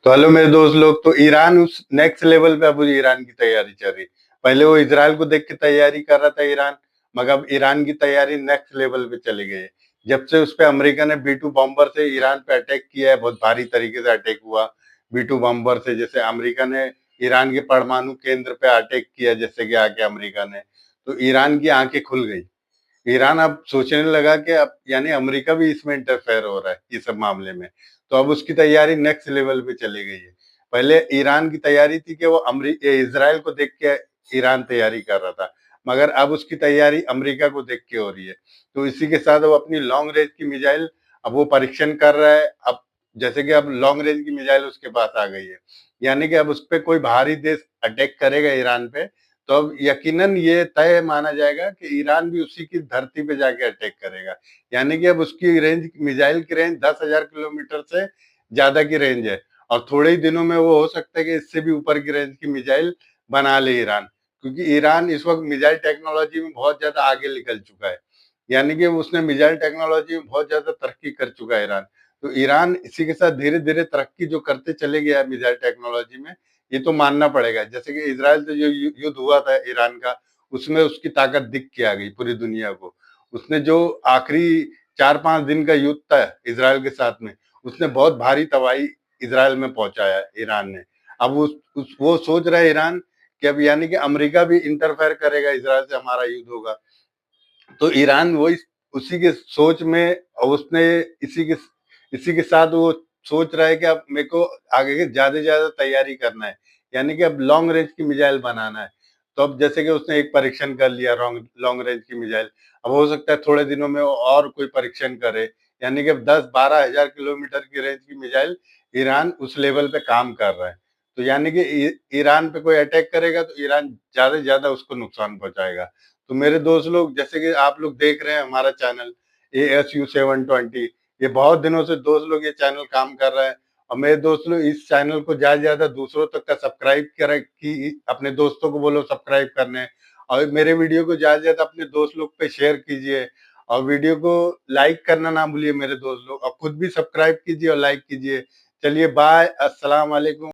तो हेलो मेरे दोस्त लोग। तो ईरान उस नेक्स्ट लेवल पे अब ईरान की तैयारी चल रही। पहले वो इजराइल को देख के तैयारी कर रहा था ईरान, मगर अब ईरान की तैयारी नेक्स्ट लेवल पे चली गई है। जब से उस पे अमेरिका ने बी टू बॉम्बर से ईरान पे अटैक किया है, बहुत भारी तरीके से अटैक हुआ बी टू बॉम्बर से। जैसे अमेरिका ने ईरान के परमाणु केंद्र पे अटैक किया, जैसे कि आके अमेरिका ने, तो ईरान की आंखें खुल गई। ईरान अब सोचने लगा कि अब यानी अमेरिका भी इसमें इंटरफेयर हो रहा है इस सब मामले में। तो अब उसकी तैयारी नेक्स्ट लेवल पे चली गई है। पहले ईरान की तैयारी थी कि वो इजराइल को देख के ईरान तैयारी कर रहा था, मगर अब उसकी तैयारी अमेरिका को देख के हो रही है। तो इसी के साथ वो अपनी लॉन्ग रेंज की मिसाइल अब वो परीक्षण कर रहा है। अब जैसे कि अब लॉन्ग रेंज की मिसाइल उसके पास आ गई है, यानी कि अब उस पर कोई बाहरी देश अटैक करेगा ईरान पे, तो अब यकीनन ये तय माना जाएगा कि ईरान भी उसी की धरती पे जाके अटैक करेगा। यानी कि अब उसकी रेंज, मिसाइल की रेंज 10,000 किलोमीटर से ज्यादा की रेंज है, और थोड़े ही दिनों में वो हो सकता है कि इससे भी ऊपर की रेंज की मिसाइल बना ले ईरान। क्योंकि ईरान इस वक्त मिसाइल टेक्नोलॉजी में बहुत ज्यादा आगे निकल चुका है, यानी कि उसने मिसाइल टेक्नोलॉजी में बहुत ज्यादा तरक्की कर चुका है ईरान। तो ईरान इसी के साथ धीरे धीरे तरक्की जो करते चले गया मिसाइल टेक्नोलॉजी में, ये तो मानना पड़ेगा। जैसे कि इजराइल से जो युद्ध हुआ था ईरान का, उसमें उसकी ताकत दिख के आ गई पूरी दुनिया को। उसने जो आखिरी 4-5 दिन का युद्ध था इजराइल के साथ में, उसने बहुत भारी तबाही इजराइल में पहुंचाया ईरान ने। अब वो सोच रहा है ईरान कि अब यानी कि अमेरिका भी इंटरफेयर करेगा, इजराइल से हमारा युद्ध होगा। तो ईरान वही उसी के सोच में, और उसने इसी के साथ वो सोच रहा है कि अब मेरे को आगे के ज्यादा से ज्यादा तैयारी करना है, यानी कि अब लॉन्ग रेंज की मिसाइल बनाना है। तो अब जैसे कि उसने एक परीक्षण कर लिया लॉन्ग लॉन्ग रेंज की मिसाइल, अब हो सकता है थोड़े दिनों में वो और कोई परीक्षण करे। यानी कि अब 10-12 हजार किलोमीटर की रेंज की मिसाइल ईरान उस लेवल पे काम कर रहा है। तो यानी कि ईरान पे कोई अटैक करेगा तो ईरान ज्यादा से ज्यादा उसको नुकसान पहुंचाएगा। तो मेरे दोस्त लोग, जैसे कि आप लोग देख रहे हैं हमारा चैनल ASU 720, ये बहुत दिनों से दोस्त लोग ये चैनल काम कर रहा है। और मेरे दोस्त लोग इस चैनल को ज्यादा से ज्यादा दूसरों तक का सब्सक्राइब करें, कि अपने दोस्तों को बोलो सब्सक्राइब करने। और मेरे वीडियो को ज्यादा से ज्यादा अपने दोस्त लोग पे शेयर कीजिए, और वीडियो को लाइक करना ना भूलिए मेरे दोस्त लोग, और खुद भी सब्सक्राइब कीजिए और लाइक कीजिए। चलिए बाय, अस्सलाम वालेकुम।